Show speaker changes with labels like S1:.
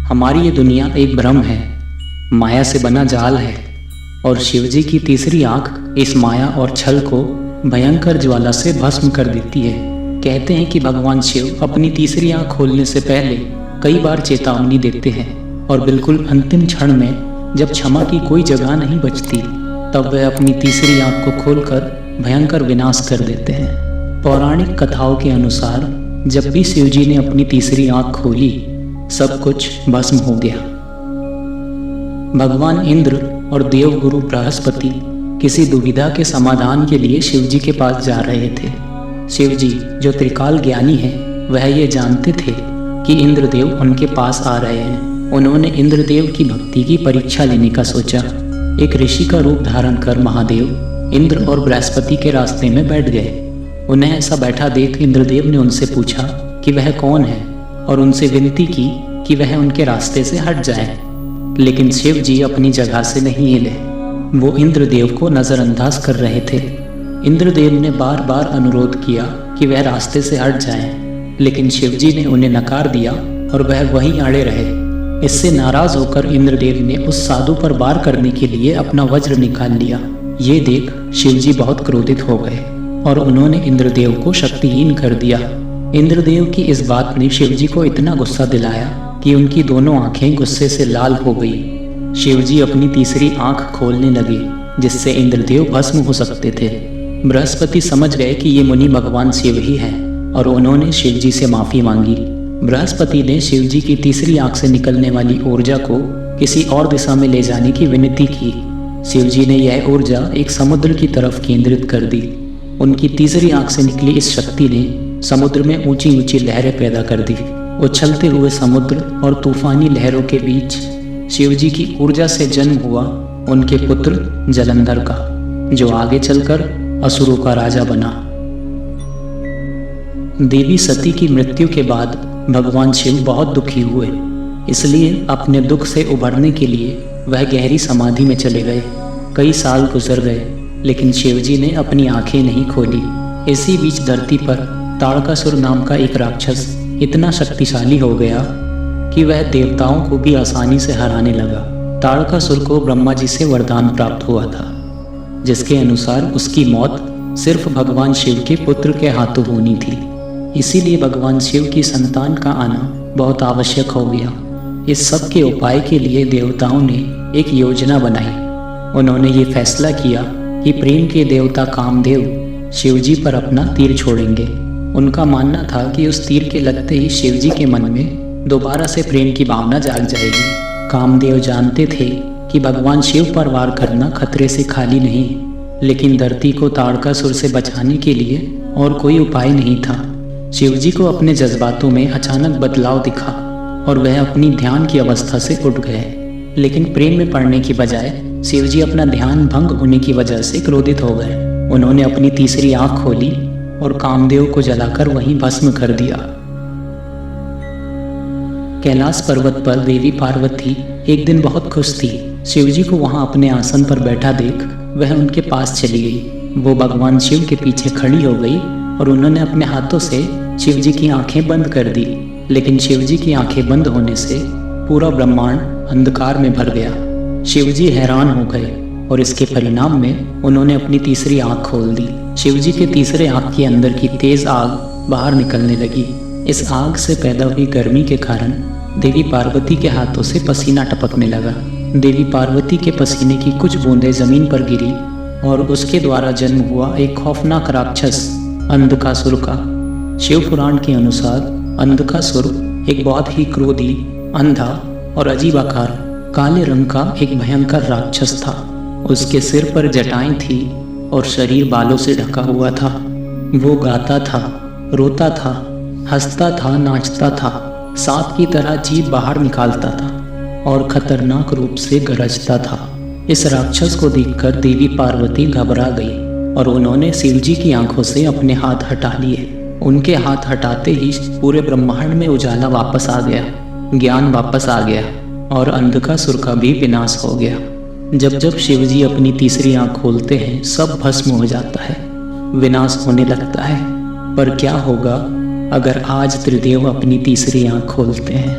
S1: हमारी ये दुनिया एक भ्रम है, माया से बना जाल है और शिवजी की तीसरी आंख इस माया और छल को भयंकर ज्वाला से भस्म कर देती है। कहते हैं कि भगवान शिव अपनी तीसरी आंख खोलने से पहले कई बार चेतावनी देते हैं और बिल्कुल अंतिम क्षण में जब क्षमा की कोई जगह नहीं बचती तब वह अपनी तीसरी आंख को खोलकर भयंकर विनाश कर देते हैं। पौराणिक कथाओं के अनुसार जब भी शिवजी ने अपनी तीसरी आंख खोली सब कुछ भस्म हो गया। भगवान इंद्र और देवगुरु बृहस्पति किसी दुविधा के समाधान के लिए शिवजी के पास जा रहे थे। शिवजी जो त्रिकाल ज्ञानी हैं वह ये जानते थे कि इंद्रदेव उनके पास आ रहे हैं। उन्होंने इंद्रदेव की भक्ति की परीक्षा लेने का सोचा। एक ऋषि का रूप धारण कर महादेव इंद्र और बृहस्पति के रास्ते में बैठ गए। उन्हें ऐसा बैठा देख इंद्रदेव ने उनसे पूछा कि वह कौन है और उनसे विनती की कि वह उनके रास्ते से हट जाए, लेकिन शिव जी अपनी जगह से नहीं हिले। वो इंद्रदेव को नजरअंदाज कर रहे थे। इंद्रदेव ने बार बार अनुरोध किया कि वह रास्ते से हट जाएं, लेकिन शिवजी ने उन्हें नकार दिया और वह वहीं अड़े रहे। इससे नाराज होकर इंद्रदेव ने उस साधु पर वार करने के लिए अपना वज्र निकाल लिया। ये देख शिवजी बहुत क्रोधित हो गए और उन्होंने इंद्रदेव को शक्तिहीन कर दिया। इंद्रदेव की इस बात ने शिवजी को इतना गुस्सा दिलाया कि उनकी दोनों आंखें गुस्से से लाल हो गई। शिवजी अपनी तीसरी आंख खोलने लगे जिससे इंद्रदेव भस्म हो सकते थे। बृहस्पति समझ गए कि ये मुनि भगवान शिव ही है और उन्होंने शिवजी से माफी मांगी। बृहस्पति ने शिवजी की तीसरी आंख से निकलने वाली ऊर्जा को किसी और दिशा में ले जाने की विनती की। शिवजी ने यह ऊर्जा एक समुद्र की तरफ केंद्रित कर दी। उनकी तीसरी आंख से निकली इस शक्ति ने समुद्र में ऊंची ऊंची लहरें पैदा कर दी। उछलते हुए समुद्र और तूफानी लहरों के बीच शिवजी की ऊर्जा से जन्म हुआ उनके पुत्र जलंधर का, जो आगे चलकर असुरों का राजा बना। देवी सती की मृत्यु के बाद भगवान शिव बहुत दुखी हुए, इसलिए अपने दुख से उभरने के लिए वह गहरी समाधि में चले गए। कई साल गुजर गए लेकिन शिवजी ने अपनी आंखें नहीं खोली। इसी बीच धरती पर ताड़कासुर नाम का एक राक्षस इतना शक्तिशाली हो गया कि वह देवताओं को भी आसानी से हराने लगा। ताड़कासुर को ब्रह्मा जी से वरदान प्राप्त हुआ था जिसके अनुसार उसकी मौत सिर्फ भगवान शिव के पुत्र के हाथों होनी थी। इसीलिए भगवान शिव की संतान का आना बहुत आवश्यक हो गया। इस सब के उपाय के लिए देवताओं ने एक योजना बनाई। उन्होंने ये फैसला किया कि प्रेम के देवता कामदेव शिवजी पर अपना तीर छोड़ेंगे। उनका मानना था कि उस तीर के लगते ही शिवजी के मन में दोबारा से प्रेम की भावना जाग जाएगी। कामदेव जानते थे कि भगवान शिव पर वार करना खतरे से खाली नहीं, लेकिन धरती को ताड़कासुर से बचाने के लिए और कोई उपाय नहीं था। शिवजी को अपने जज्बातों में अचानक बदलाव दिखा और वह अपनी ध्यान की अवस्था से उठ गए, लेकिन प्रेम में पड़ने की बजाय शिवजी अपना ध्यान भंग होने की वजह से क्रोधित हो गए। उन्होंने अपनी तीसरी आंख खोली और कामदेव को जलाकर वहीं भस्म कर दिया। कैलाश पर्वत पर देवी पार्वती एक दिन बहुत खुश थी। शिवजी को वहां अपने आसन पर बैठा देख वह उनके पास चली गई। वो भगवान शिव के पीछे खड़ी हो गई और उन्होंने अपने हाथों से शिवजी की आंखें बंद कर दी, लेकिन शिवजी की आंखें बंद होने से पूरा ब्रह्मांड अंधकार में भर गया। शिवजी हैरान हो गए और इसके परिणाम में उन्होंने अपनी तीसरी आंख खोल दी। शिवजी के तीसरे आंख के अंदर की तेज आग बाहर निकलने लगी। इस आग से पैदा हुई गर्मी के कारण देवी पार्वती के हाथों से पसीना टपकने लगा। देवी पार्वती के पसीने की कुछ बूंदें जमीन पर गिरी और उसके द्वारा जन्म हुआ एक खौफनाक राक्षस अंधकासुर का। शिव पुराण के अनुसार अंधकासुर एक बहुत ही क्रोधी, अंधा और अजीब आकार काले रंग का एक भयंकर राक्षस था। उसके सिर पर जटाएं थी और शरीर बालों से ढका हुआ था। वो गाता था, रोता था, हंसता था, नाचता था, सांप की तरह जीभ बाहर निकालता था और खतरनाक रूप से गरजता था। इस राक्षस को देखकर देवी पार्वती घबरा गई और उन्होंने शिवजी की आंखों से अपने हाथ हटा लिए। उनके हाथ हटाते ही पूरे ब्रह्मांड में उजाला वापस आ गया, ज्ञान वापस आ गया और अंधकासुर का भी विनाश हो गया। जब जब शिवजी अपनी तीसरी आंख खोलते हैं सब भस्म हो जाता है, विनाश होने लगता है। पर क्या होगा अगर आज त्रिदेव अपनी तीसरी आंख खोलते हैं?